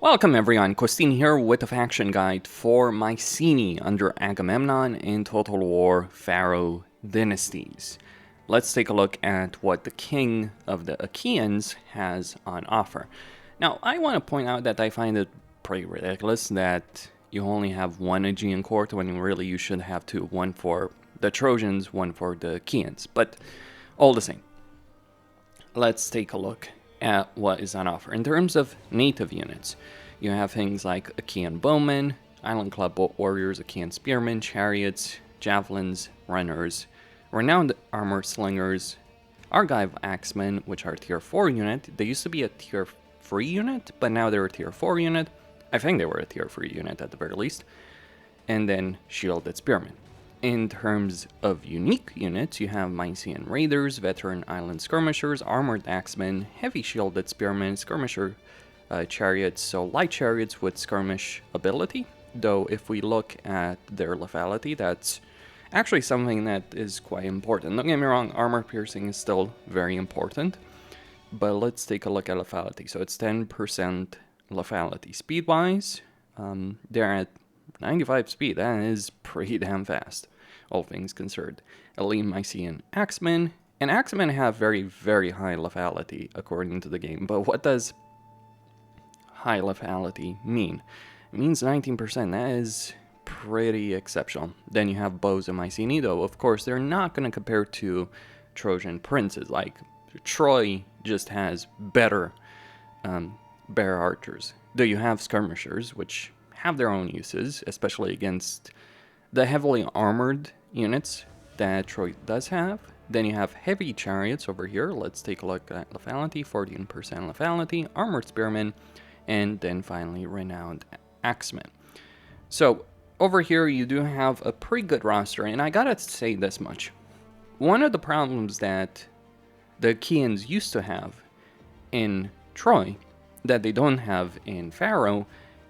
Welcome everyone, Costin here with a faction guide for Mycenae under Agamemnon in Total War Pharaoh Dynasties. Let's take a look at what the king of the Achaeans has on offer. Now, I want to point out that I find it pretty ridiculous that you only have one Aegean court when really you should have two, one for the Trojans, one for the Achaeans, but all the same. Let's take a look at what is on offer. In terms of native units, you have things like Achaean bowmen, Island Club warriors, Achaean spearmen, chariots, javelins, runners, renowned armor slingers, Argive axemen, which are tier 4 unit. They used to be a tier 3 unit, but now they're a tier 4 unit. I think they were a tier 3 unit at the very least. And then shielded spearmen. In terms of unique units, you have Mycenaean raiders, veteran island skirmishers, armored axemen, heavy shielded spearmen, skirmisher chariots, so light chariots with skirmish ability. Though if we look at their lethality, that's actually something that is quite important. Don't get me wrong, armor piercing is still very important, but let's take a look at lethality. So it's 10% lethality. Speed-wise, they're at 95 speed. That is pretty damn fast, all things considered. Elite Mycenaean axemen, and axemen have very, very high lethality according to the game. But what does high lethality mean? It means 19%. That is pretty exceptional. Then you have bows and Mycenae, though of course they're not going to compare to Trojan princes. Like Troy just has better archers. Though you have skirmishers, which have their own uses, especially against the heavily armored units that Troy does have. Then you have heavy chariots over here. Let's take a look at lethality, 14% lethality, armored spearmen, and then finally renowned axemen. So over here you do have a pretty good roster, and I gotta say this much. One of the problems that the Achaeans used to have in Troy that they don't have in Pharaoh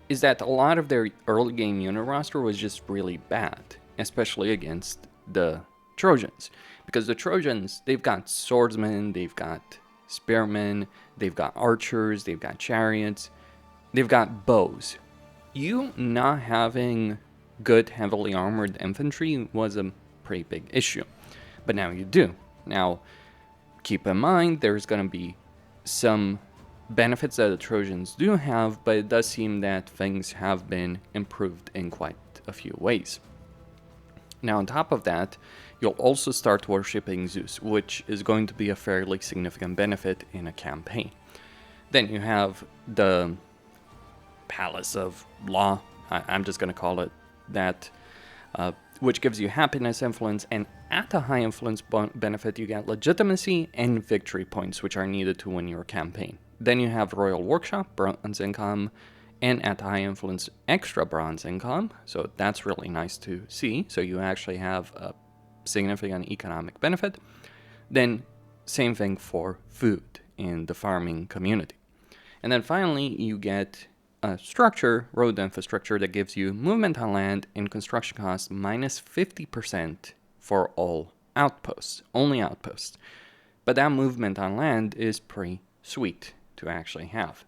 is that a lot of their early game unit roster was just really bad, especially against the Trojans. Because the Trojans, they've got swordsmen, they've got spearmen, they've got archers, they've got chariots, they've got bows. You not having good heavily armored infantry was a pretty big issue. But now you do. Now, keep in mind, there's going to be some benefits that the Trojans do have, but it does seem that things have been improved in quite a few ways. Now, on top of that, you'll also start worshipping Zeus, which is going to be a fairly significant benefit in a campaign. Then you have the Palace of Law, I'm just going to call it that, which gives you happiness, influence, and at a high influence benefit, you get legitimacy and victory points, which are needed to win your campaign. Then you have Royal Workshop, bronze income, and at high influence, extra bronze income. So that's really nice to see. So you actually have a significant economic benefit. Then same thing for food in the farming community. And then finally, you get a structure, road infrastructure, that gives you movement on land and construction costs minus 50% for all outposts, only outposts. But that movement on land is pretty sweet to actually have.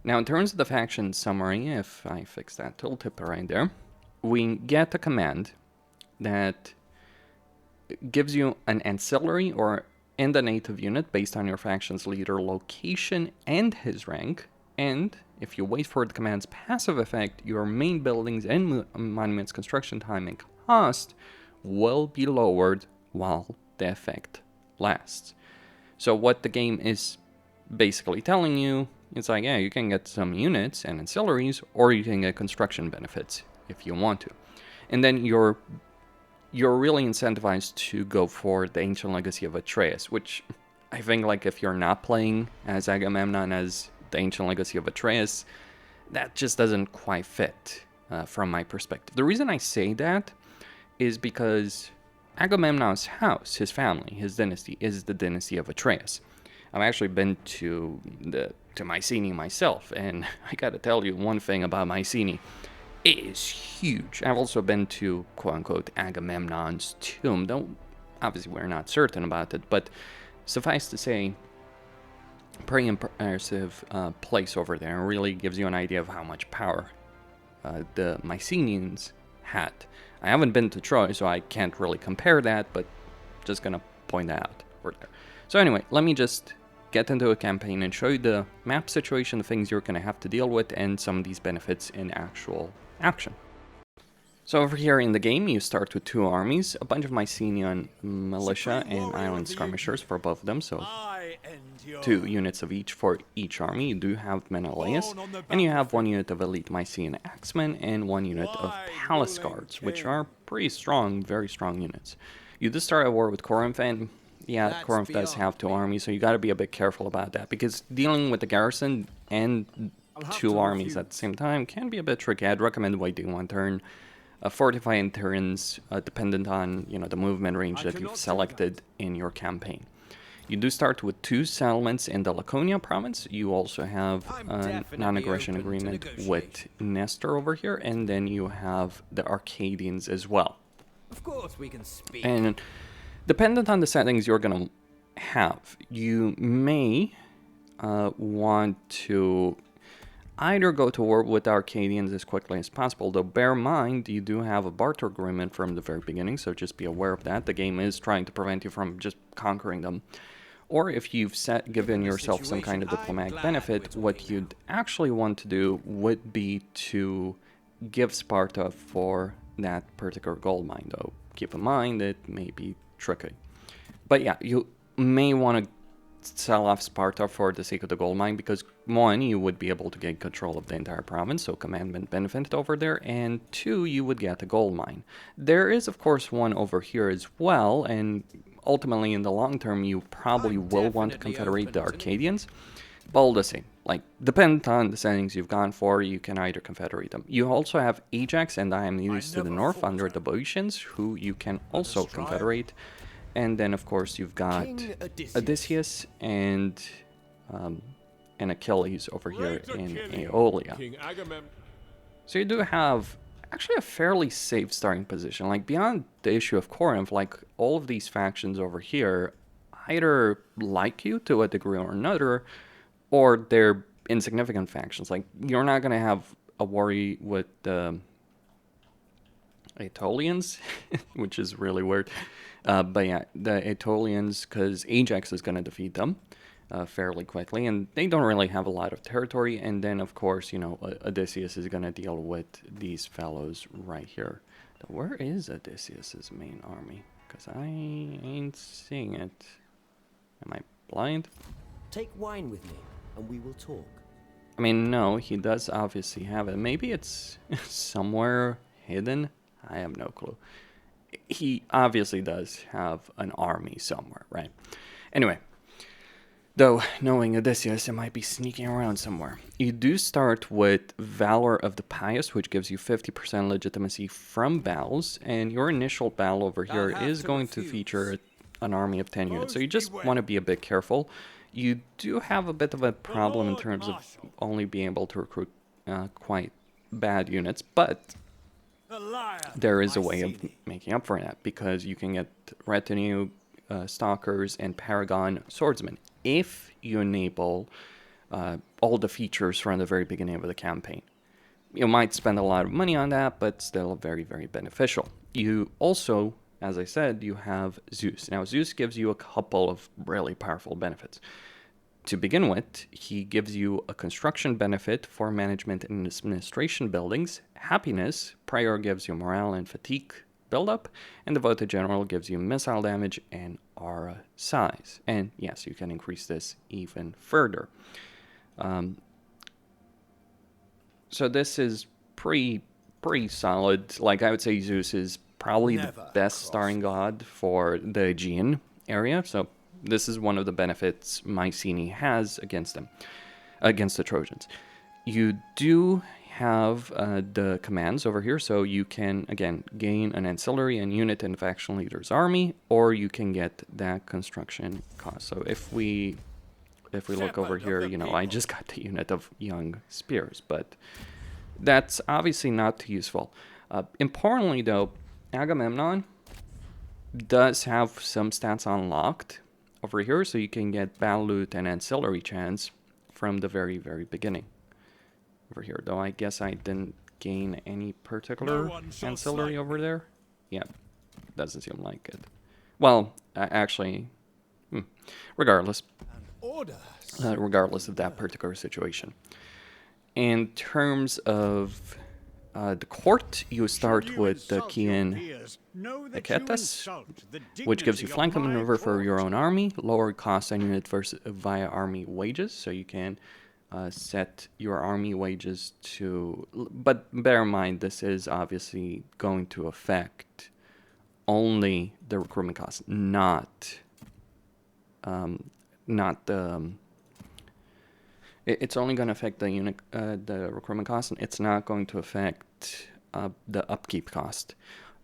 Now, in terms of the faction summary, if I fix that tooltip right there, we get a command that gives you an ancillary and a native unit based on your faction's leader location and his rank. And if you wait for the command's passive effect, your main buildings and monuments construction time and cost will be lowered while the effect lasts. So what the game is basically telling you, it's like, yeah, you can get some units and ancillaries, or you can get construction benefits if you want to. And then you're really incentivized to go for the Ancient Legacy of Atreus, which I think, like, if you're not playing as Agamemnon as the Ancient Legacy of Atreus, that just doesn't quite fit from my perspective. The reason I say that is because Agamemnon's house, his family, his dynasty, is the Dynasty of Atreus. I've actually been to Mycenae myself, and I gotta tell you one thing about Mycenae. It is huge. I've also been to, quote-unquote, Agamemnon's tomb. Obviously, we're not certain about it, but suffice to say, pretty impressive place over there, and really gives you an idea of how much power the Mycenaeans had. I haven't been to Troy, so I can't really compare that, but just gonna point that out over there. So anyway, let me just get into a campaign and show you the map situation, the things you're gonna have to deal with, and some of these benefits in actual action. So over here in the game, you start with 2 armies, a bunch of Mycenaean militia and island skirmishers for both of them, so 2 units of each for each army. You do have Menelaus, and you have 1 unit of elite Mycenaean axemen and 1 unit of palace guards, which are pretty strong, very strong units. You do start a war with Corinth, and yeah, Corinth does have 2 armies, so you gotta be a bit careful about that, because dealing with the garrison and 2 armies at the same time can be a bit tricky. I'd recommend waiting 1 turn. Fortify in turns, dependent on the movement range that you've selected in your campaign. You do start with 2 settlements in the Laconia province. You also have a non-aggression agreement with Nestor over here, and then you have the Arcadians as well. Of course we can speak. And dependent on the settings you're gonna have, you may want to either go to war with the Arcadians as quickly as possible, though bear in mind you do have a barter agreement from the very beginning, so just be aware of that. The game is trying to prevent you from just conquering them. Or if you've given yourself some kind of diplomatic benefit, what you'd actually want to do would be to give Sparta for that particular gold mine, though keep in mind it may be tricky. But yeah, you may want to sell off Sparta for the sake of the gold mine, because 1, you would be able to get control of the entire province, so commandment benefit over there, and 2, you would get a gold mine. There is of course 1 over here as well, and ultimately in the long term you probably will want to confederate the Arcadians, but all the same, like, depending on the settings you've gone for, you can either confederate them. You also have Ajax and Diomedes to the north under the Boeotians, who you can also confederate. And then, of course, you've got Odysseus and Achilles over here in Aeolia. So you do have actually a fairly safe starting position. Like, beyond the issue of Corinth, like, all of these factions over here either like you to a degree or another, or they're insignificant factions. Like, you're not going to have a worry with the Aetolians, which is really weird. But yeah, the Aetolians, because Ajax is going to defeat them fairly quickly, and they don't really have a lot of territory. And then, of course, Odysseus is going to deal with these fellows right here. So where is Odysseus's main army? Because I ain't seeing it. Am I blind? Take wine with me, and we will talk. I mean, no, he does obviously have it. Maybe it's somewhere hidden. I have no clue. He obviously does have an army somewhere, right? Anyway, though knowing Odysseus, it might be sneaking around somewhere. You do start with Valor of the Pious, which gives you 50% legitimacy from battles, and your initial battle over here is going to feature an army of 10 units, so you just want to be a bit careful. You do have a bit of a problem in terms of only being able to recruit quite bad units, but there is a way of making up for that, because you can get retinue, stalkers, and paragon swordsmen if you enable all the features from the very beginning of the campaign. You might spend a lot of money on that, but still very, very beneficial. You also, as I said, you have Zeus. Now, Zeus gives you a couple of really powerful benefits. To begin with, he gives you a construction benefit for management and administration buildings. Happiness, Prior gives you morale and fatigue buildup, and Devoted General gives you missile damage and aura size. And yes, you can increase this even further. So this is pretty solid. Like, I would say Zeus is probably the best starring god for the Aegean area, so this is one of the benefits Mycenae has against them, against the Trojans. You do have the commands over here, so you can, again, gain an ancillary and unit in the faction leader's army, or you can get that construction cost. So if we look over here, I just got the unit of young spears, but that's obviously not too useful. Importantly, though, Agamemnon does have some stats unlocked over here, so you can get battle loot and ancillary chance from the very, very beginning. Over here, though I guess I didn't gain any particular ancillary over there. Yeah, doesn't seem like it. Well, actually, regardless. Regardless of that particular situation. In terms of the court, you start with the Kian Eketes, which gives you flanking maneuver for your own army, lower cost on unit via army wages, so you can set your army wages to... But bear in mind, this is obviously going to affect only the recruitment cost, not the... It's only going to affect the unit, the recruitment cost, and it's not going to affect the upkeep cost.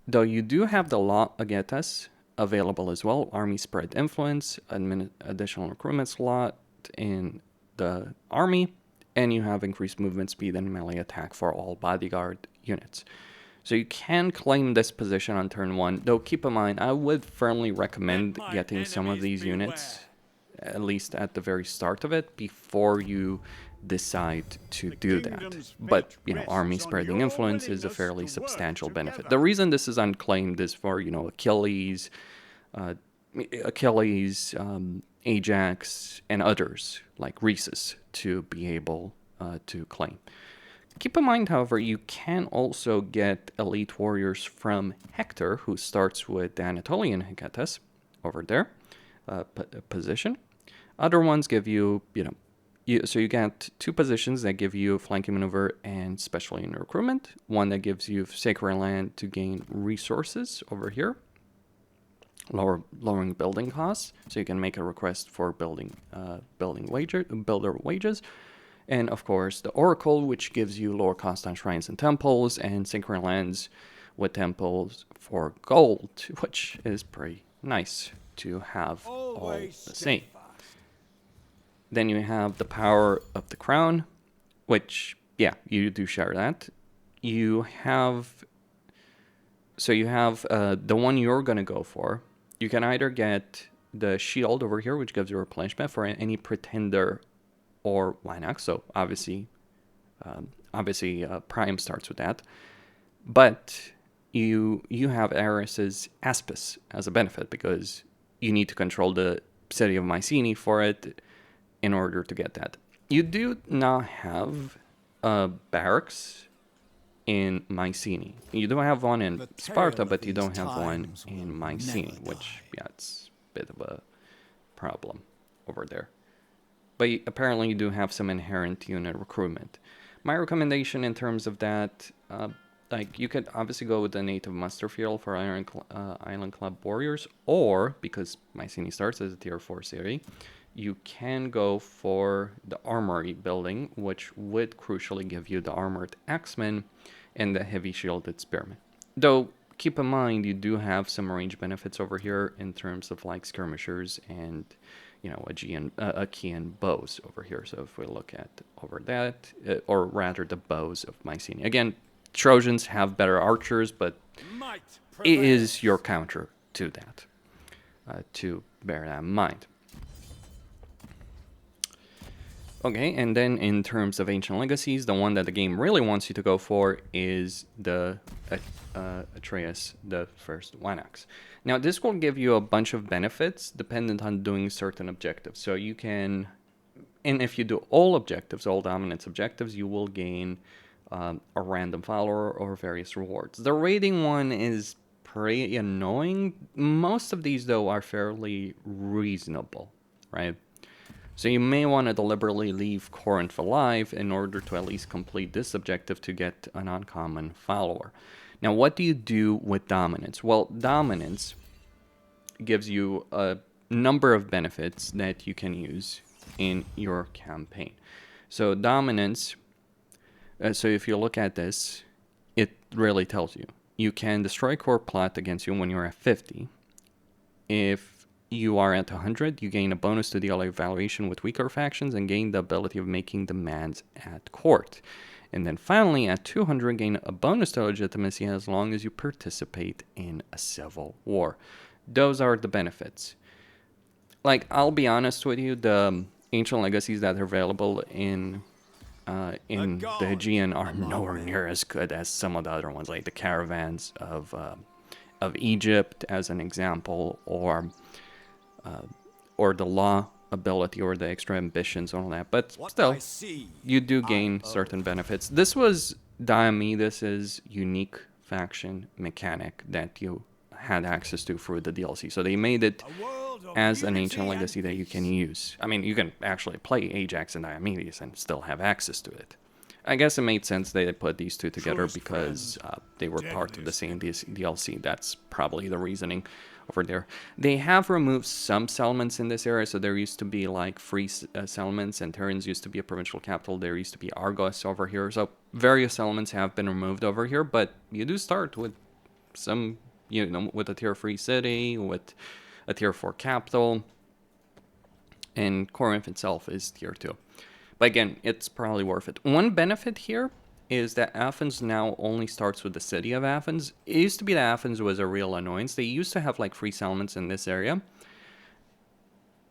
Though you do have the law agetas available as well, army spread influence, additional recruitment slot in the army, and you have increased movement speed and melee attack for all bodyguard units. So you can claim this position on turn 1, though keep in mind, I would firmly recommend getting some of these units, at least at the very start of it, before you decide to do that. But, you know, army spreading influence is a fairly substantial benefit. The reason this is unclaimed is for, you know, Achilles, Ajax, and others, like Rhesus, to be able to claim. Keep in mind, however, you can also get elite warriors from Hector, who starts with the Anatolian Hecates over there, position. Other ones give you, so you get 2 positions that give you flanking maneuver and special unit recruitment. One that gives you sacred land to gain resources over here, lowering building costs, so you can make a request for builder wages. And of course, the Oracle, which gives you lower cost on shrines and temples, and sacred lands with temples for gold, which is pretty nice to have all the same. Then you have the power of the crown, which, yeah, you do share that. You have the one you're going to go for. You can either get the shield over here, which gives you replenishment for any pretender or Wynax. So obviously Prime starts with that. But you have Ares's Aspis as a benefit, because you need to control the city of Mycenae for it in order to get that. You do not have barracks in Mycenae. You do have one in Sparta, but you don't have one in Mycenae, which, yeah, it's a bit of a problem over there. But apparently you do have some inherent unit recruitment. My recommendation in terms of that, like, you could obviously go with the native muster field for Island Club Warriors, or, because Mycenae starts as a tier 4 city, you can go for the armory building, which would crucially give you the armored axemen and the heavy shielded spearmen. Though, keep in mind, you do have some range benefits over here in terms of, like, skirmishers and, you know, Achaean bows over here. So if we look at over that, or rather the bows of Mycenae. Again, Trojans have better archers, but it is your counter to that, to bear that in mind. Okay, and then in terms of Ancient Legacies, the one that the game really wants you to go for is the Atreus, the first Wynax. Now, this will give you a bunch of benefits dependent on doing certain objectives. So you can, and if you do all objectives, all dominance objectives, you will gain a random follower or various rewards. The raiding one is pretty annoying. Most of these, though, are fairly reasonable, right? So you may want to deliberately leave Corinth alive in order to at least complete this objective to get an uncommon follower. Now, what do you do with dominance? Well, dominance gives you a number of benefits that you can use in your campaign. So dominance, so if you look at this, it really tells you. You can destroy core plot against you when you're at 50. If you are at 100, you gain a bonus to deal evaluation with weaker factions and gain the ability of making demands at court. And then finally, at 200, gain a bonus to legitimacy as long as you participate in a civil war. Those are the benefits. Like, I'll be honest with you, the ancient legacies that are available in the Aegean are nowhere near as good as some of the other ones, like the caravans of Egypt, as an example, or the law ability, or the extra ambitions and all that. But still, you do gain certain benefits. This was Diomedes' unique faction mechanic that you had access to through the DLC. So they made it as an ancient legacy that you can use. I mean, you can actually play Ajax and Diomedes and still have access to it. I guess it made sense they put these two together because they were part of the same DLC. That's probably the reasoning over there. They have removed some settlements in this area, so there used to be like free settlements, and Terrans used to be a provincial capital. There used to be Argos over here, so various settlements have been removed over here, but you do start with some, you know, with a tier 3 city, with a tier 4 capital, and Corinth itself is tier 2. But again, it's probably worth it. One benefit here is that Athens now only starts with the city of Athens. It used to be that Athens was a real annoyance. They used to have like 3 settlements in this area.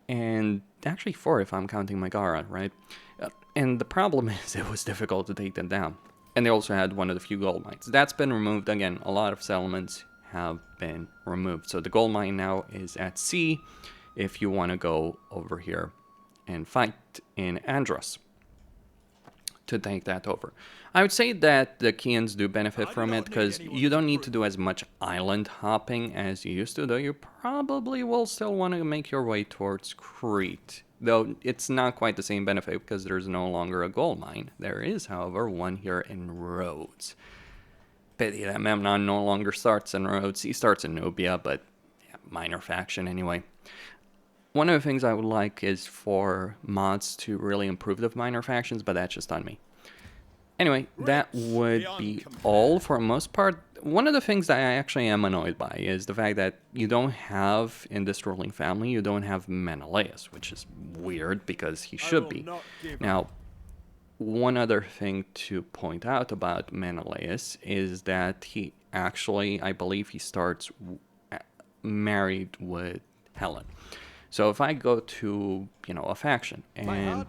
And actually 4 if I'm counting Megara, right? And the problem is it was difficult to take them down. And they also had one of the few gold mines. That's been removed. Again, a lot of settlements have been removed. So the gold mine now is at sea if you want to go over here and fight in Andros to take that over. I would say that the Chians do benefit from it because you don't need to do as much island hopping as you used to, though you probably will still want to make your way towards Crete. Though it's not quite the same benefit because there's no longer a gold mine. There is, however, one here in Rhodes. Pity that Memnon no longer starts in Rhodes. He starts in Nubia, but yeah, minor faction anyway. One of the things I would like is for mods to really improve the minor factions, but that's just on me. Anyway, that would be all for the most part. One of the things that I actually am annoyed by is the fact that you don't have, in this ruling family, you don't have Menelaus, which is weird because he should be. Now, one other thing to point out about Menelaus is that he actually, I believe he starts married with Helen. So if I go to, you know, a faction and,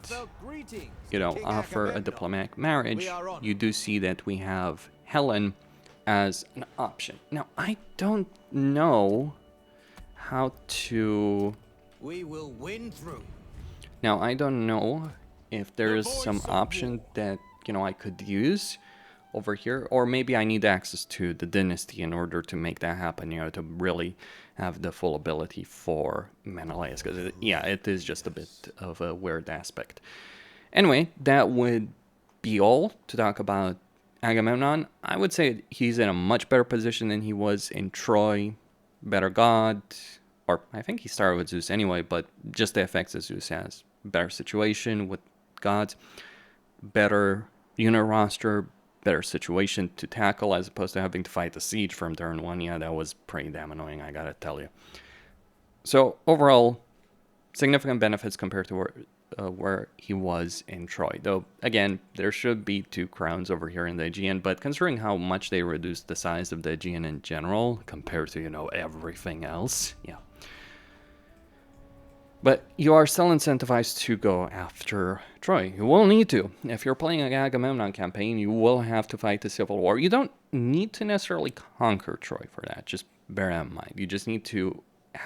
you know, offer a diplomatic marriage, you do see that we have Helen as an option. Now, I don't know how to... We will win through. Now, I don't know if there is some option that, you know, I could use over here, or maybe I need access to the dynasty in order to make that happen, you know, to really have the full ability for Menelaus, because yeah, it is just a bit of a weird aspect. Anyway, that would be all to talk about Agamemnon. I would say he's in a much better position than he was in Troy. Better god, or I think he started with Zeus anyway, but just the effects that Zeus has. Better situation with gods, better unit roster, better situation to tackle as opposed to having to fight the siege from turn 1. Yeah, that was pretty damn annoying, I gotta tell you. So overall, significant benefits compared to where he was in Troy. Though, again, there should be 2 crowns over here in the Aegean, but considering how much they reduced the size of the Aegean in general compared to, you know, everything else, yeah. But you are still incentivized to go after Troy. You will need to. If you're playing an Agamemnon campaign, you will have to fight the civil war. You don't need to necessarily conquer Troy for that. Just bear that in mind. You just need to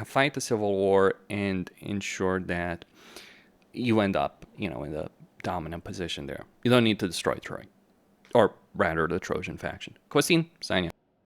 fight the civil war and ensure that you end up, you know, in the dominant position there. You don't need to destroy Troy. Or rather, the Trojan faction. Christine, sign in.